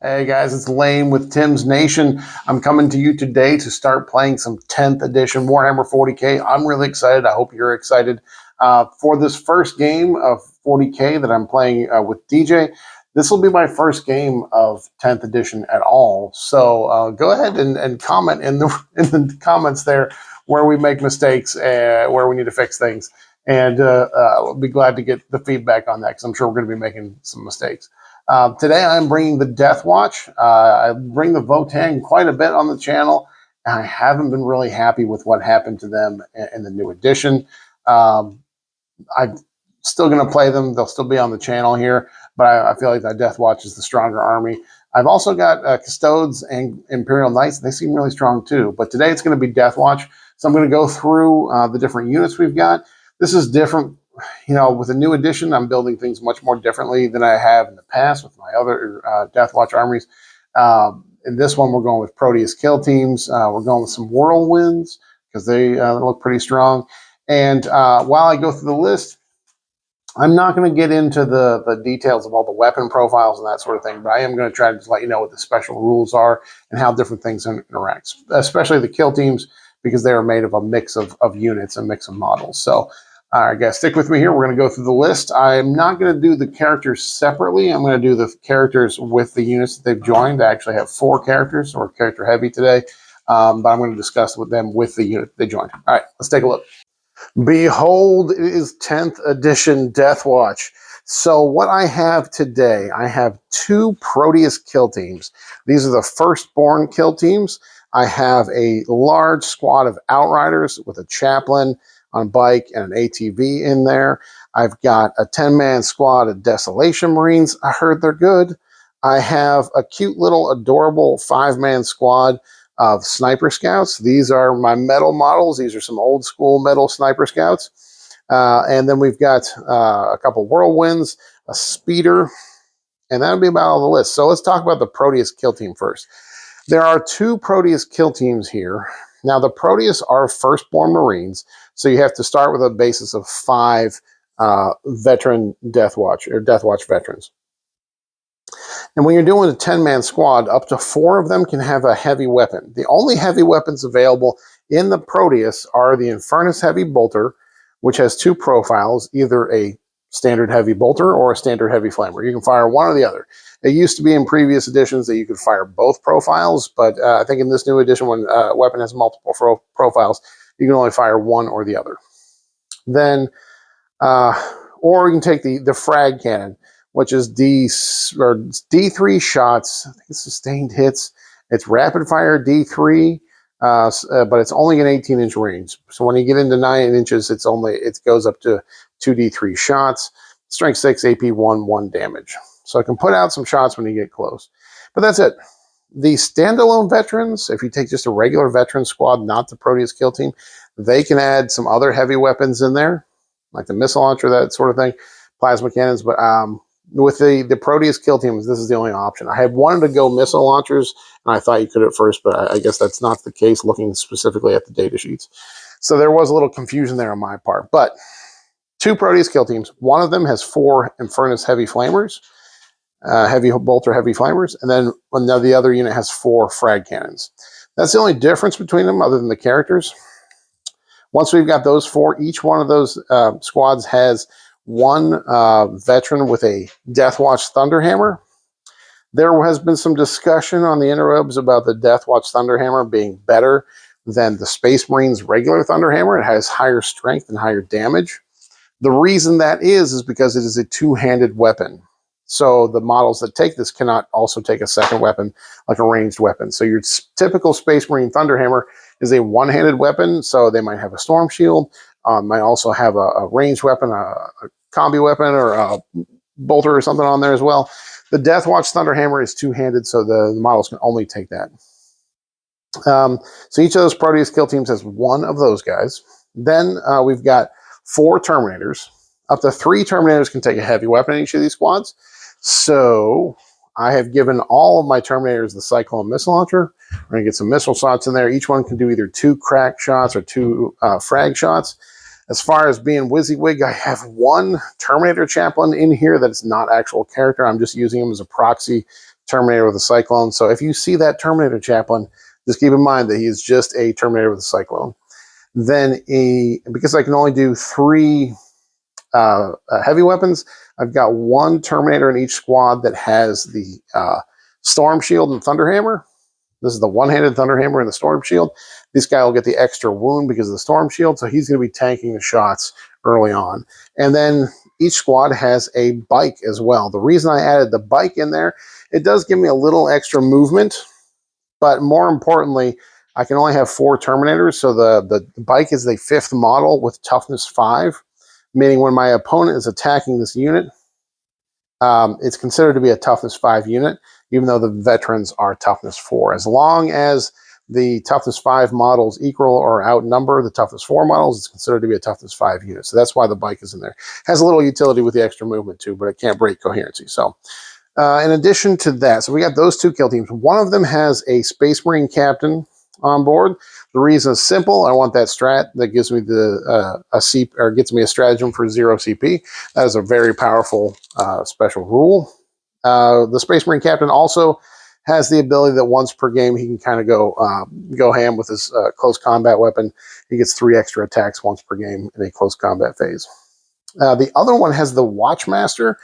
Hey guys, it's Lane with Tim's Nation. I'm coming to you today to start playing some 10th edition Warhammer 40k. I'm really excited. I hope you're excited. For this first game of 40k that I'm playing with DJ, this will be my first game of 10th edition at all. So go ahead and comment in the comments there where we make mistakes, where we need to fix things. And I'll be glad to get the feedback on that because I'm sure we're going to be making some mistakes. Today I'm bringing the DeathWatch. I bring the Votann quite a bit on the channel, and I haven't been really happy with what happened to them in the new edition. I'm still going to play them. They'll still be on the channel here, but I feel like that DeathWatch is the stronger army. I've also got Custodes and Imperial Knights. They seem really strong too, but today it's going to be DeathWatch. So I'm going to go through the different units we've got. This is different. You know, with a new edition, I'm building things much more differently than I have in the past with my other DeathWatch armies. In this one, we're going with Proteus kill teams. We're going with some whirlwinds because they look pretty strong. And while I go through the list, I'm not going to get into the details of all the weapon profiles and that sort of thing, but I am going to try to just let you know what the special rules are and how different things interact, especially the kill teams, because they are made of a mix of units, a mix of models. So, all right, guys, stick with me here. We're going to go through the list. I'm not going to do the characters separately. I'm going to do the characters with the units that they've joined. I actually have 4 characters, so we're character heavy today, but I'm going to discuss with them with the unit they joined. All right, let's take a look. Behold, it is 10th edition DeathWatch. So what I have today, I have 2 Proteus kill teams. These are the firstborn kill teams. I have a large squad of Outriders with a chaplain on bike and an ATV in there. I've got a 10-man squad of Desolation Marines. I heard they're good. I have a cute little adorable 5-man squad of Sniper Scouts. These are my metal models. These are some old school metal Sniper Scouts. And then we've got a couple Whirlwinds, a Speeder, and that'll be about all the list. So let's talk about the Proteus kill team first. There are 2 Proteus kill teams here. Now, the Proteus are firstborn Marines, so you have to start with a basis of 5 veteran DeathWatch or DeathWatch veterans. And when you're doing a 10-man squad, up to 4 of them can have a heavy weapon. The only heavy weapons available in the Proteus are the Infernus Heavy Bolter, which has 2 profiles, either a standard heavy bolter or a standard heavy flamer. You can fire one or the other. It used to be in previous editions that you could fire both profiles, but I think in this new edition, when a weapon has multiple profiles, you can only fire one or the other. Then, or you can take the frag cannon, which is D3 shots. I think it's sustained hits. It's rapid fire D3, but it's only an 18-inch range. So when you get into 9 inches, it goes up to 2D3 shots. Strength 6, AP 1, 1 damage. So I can put out some shots when you get close. But that's it. The standalone veterans, if you take just a regular veteran squad, not the Proteus kill team, they can add some other heavy weapons in there, like the missile launcher, that sort of thing, plasma cannons. But with the Proteus kill teams, this is the only option. I had wanted to go missile launchers, and I thought you could at first, but I guess that's not the case looking specifically at the data sheets. So there was a little confusion there on my part. But 2 Proteus kill teams. One of them has 4 Infernus Heavy Flamers, heavy bolter, heavy flamers, and then the other unit has 4 frag cannons. That's the only difference between them other than the characters. Once we've got those 4, each one of those squads has 1 veteran with a DeathWatch Thunderhammer. There has been some discussion on the interwebs about the DeathWatch Thunderhammer being better than the Space Marines regular Thunderhammer. It has higher strength and higher damage. The reason that is because it is a 2-handed weapon. So the models that take this cannot also take a second weapon, like a ranged weapon. So your typical Space Marine Thunderhammer is a 1-handed weapon. So they might have a Storm Shield, might also have a ranged weapon, a combi weapon, or a bolter or something on there as well. The DeathWatch Thunderhammer is 2-handed, so the models can only take that. So each of those Proteus kill teams has 1 of those guys. Then we've got 4 Terminators. Up to 3 Terminators can take a heavy weapon in each of these squads. So I have given all of my Terminators the Cyclone Missile Launcher. We're going to get some missile shots in there. Each one can do either 2 crack shots or 2 frag shots. As far as being WYSIWYG, I have 1 Terminator Chaplain in here that is not actual character. I'm just using him as a proxy Terminator with a Cyclone. So if you see that Terminator chaplain, just keep in mind that he is just a Terminator with a Cyclone. Then because I can only do 3 heavy weapons, I've got 1 Terminator in each squad that has the Storm Shield and Thunderhammer. This is the one-handed Thunderhammer and the Storm Shield. This guy will get the extra wound because of the Storm Shield, so he's going to be tanking the shots early on. And then each squad has a bike as well. The reason I added the bike in there, it does give me a little extra movement, but more importantly, I can only have 4 Terminators, so the bike is the 5th model with toughness 5, meaning when my opponent is attacking this unit, it's considered to be a toughness 5 unit, even though the veterans are toughness 4. As long as the toughness 5 models equal or outnumber the toughness 4 models, it's considered to be a toughness 5 unit. So that's why the bike is in there. Has a little utility with the extra movement too, but it can't break coherency. So in addition to that, so we got those 2 kill teams. One of them has a Space Marine captain on board. The reason is simple. I want that strat that gives me gets me a stratagem for 0 CP. That is a very powerful special rule. The Space Marine captain also has the ability that once per game he can kind of go ham with his close combat weapon. He gets 3 extra attacks once per game in a close combat phase. The other one has the Watchmaster.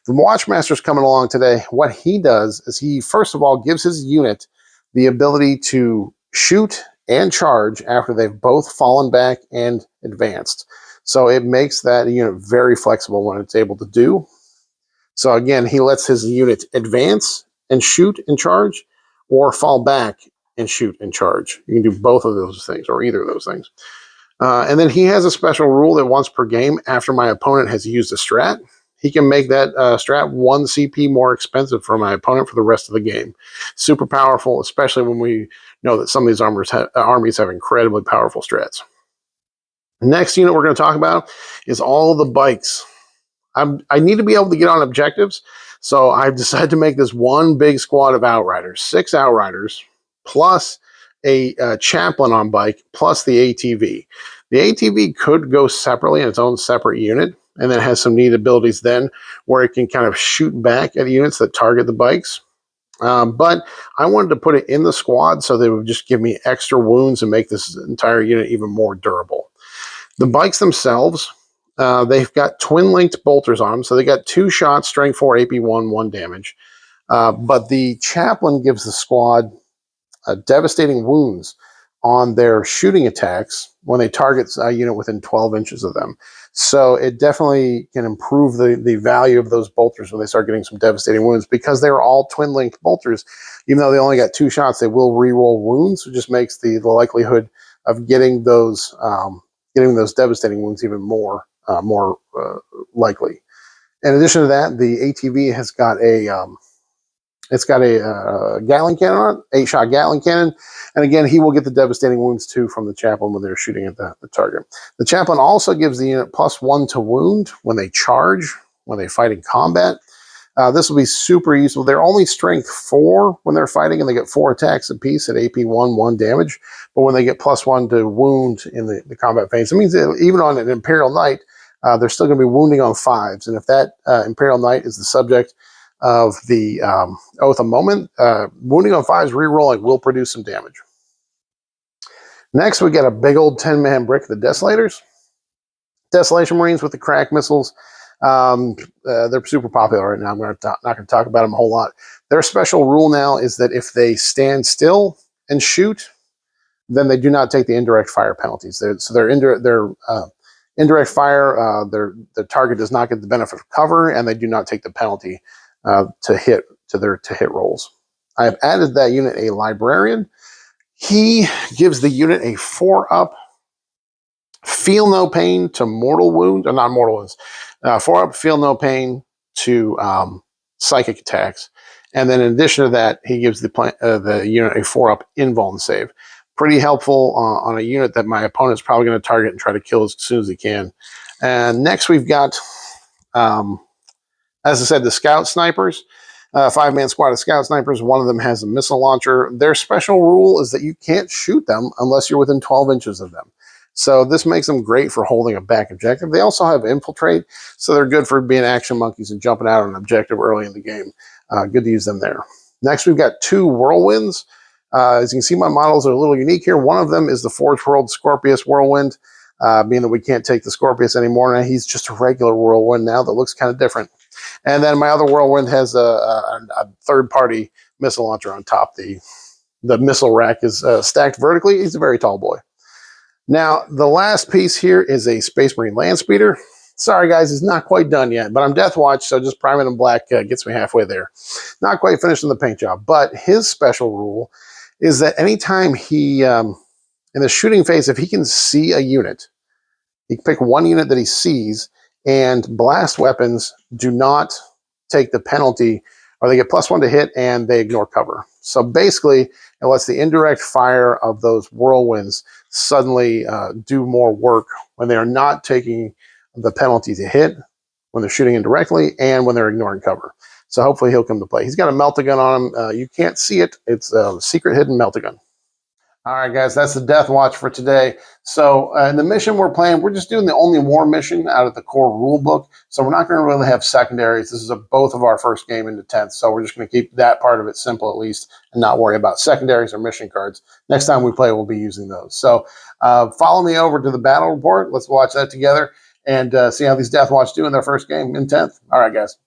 The Watchmaster's coming along today. What he does is he, first of all, gives his unit the ability to shoot and charge after they've both fallen back and advanced. So it makes that unit very flexible when it's able to do. So again, he lets his unit advance and shoot and charge, or fall back and shoot and charge. You can do both of those things, or either of those things. And then he has a special rule that once per game, after my opponent has used a strat, he can make that strat 1 CP more expensive for my opponent for the rest of the game. Super powerful, especially when we know that some of these armies have incredibly powerful strats. Next unit we're going to talk about is all the bikes. I need to be able to get on objectives, so I've decided to make this one big squad of Outriders, 6 Outriders, plus a chaplain on bike, plus the ATV. The ATV could go separately in its own separate unit, and then has some neat abilities then where it can kind of shoot back at units that target the bikes. But I wanted to put it in the squad so they would just give me extra wounds and make this entire unit even more durable. The bikes themselves, they've got twin-linked bolters on them, so they got 2 shots, strength 4, AP 1, 1 damage. But the chaplain gives the squad devastating wounds on their shooting attacks when they target a unit within 12 inches of them. So it definitely can improve the value of those bolters when they start getting some devastating wounds, because they're all twin-linked bolters. Even though they only got 2 shots, they will re-roll wounds, which just makes the likelihood of getting those devastating wounds even more likely. In addition to that, the ATV has got a Gatling cannon on it, 8-shot Gatling cannon. And again, he will get the devastating wounds too from the chaplain when they're shooting at the target. The chaplain also gives the unit +1 to wound when they charge, when they fight in combat. This will be super useful. They're only strength 4 when they're fighting, and they get 4 attacks apiece at AP 1, 1 damage. But when they get +1 to wound in the combat phase, it means that even on an Imperial Knight, they're still going to be wounding on 5s. And if that Imperial Knight is the subject of the Oath of Moment, wounding on 5s rerolling will produce some damage. Next, we got a big old 10-man brick, the Desolators. Desolation Marines with the crack missiles. They're super popular right now. I'm not going to talk about them a whole lot. Their special rule now is that if they stand still and shoot, then they do not take the indirect fire penalties. Their indirect fire, their target does not get the benefit of cover, and they do not take the penalty to hit rolls. I have added that unit a Librarian. He gives the unit a 4-up feel no pain to mortal wound, or not mortal wounds. 4-up feel no pain to psychic attacks, and then in addition to that, he gives the unit a 4-up invuln save. Pretty helpful on a unit that my opponent's probably going to target and try to kill as soon as he can. And next, we've got, as I said, the Scout Snipers. 5-man squad of Scout Snipers. One of them has a missile launcher. Their special rule is that you can't shoot them unless you're within 12 inches of them. So this makes them great for holding a back objective. They also have infiltrate, so they're good for being action monkeys and jumping out on an objective early in the game. Good to use them there. Next, we've got 2 Whirlwinds. As you can see, my models are a little unique here. One of them is the Forge World Scorpius Whirlwind, being that we can't take the Scorpius anymore. And he's just a regular Whirlwind now that looks kind of different. And then my other Whirlwind has a third-party missile launcher on top. The missile rack is stacked vertically. He's a very tall boy. Now, the last piece here is a Space Marine Land Speeder. Sorry, guys, it's not quite done yet, but I'm DeathWatch, so just priming in black gets me halfway there. Not quite finished in the paint job, but his special rule is that anytime he, in the shooting phase, if he can see a unit, he can pick one unit that he sees, and blast weapons do not take the penalty, or they get +1 to hit, and they ignore cover. So basically, it lets the indirect fire of those whirlwinds suddenly do more work when they are not taking the penalty to hit, when they're shooting indirectly, and when they're ignoring cover. So hopefully he'll come to play. He's got a melta-gun on him. You can't see it. It's a secret hidden melta-gun. All right, guys, that's the DeathWatch for today. So in the mission we're playing, we're just doing the only war mission out of the core rule book. So we're not going to really have secondaries. This is both of our first game into 10th. So we're just going to keep that part of it simple at least and not worry about secondaries or mission cards. Next time we play, we'll be using those. So follow me over to the battle report. Let's watch that together and see how these DeathWatch do in their first game in 10th. All right, guys.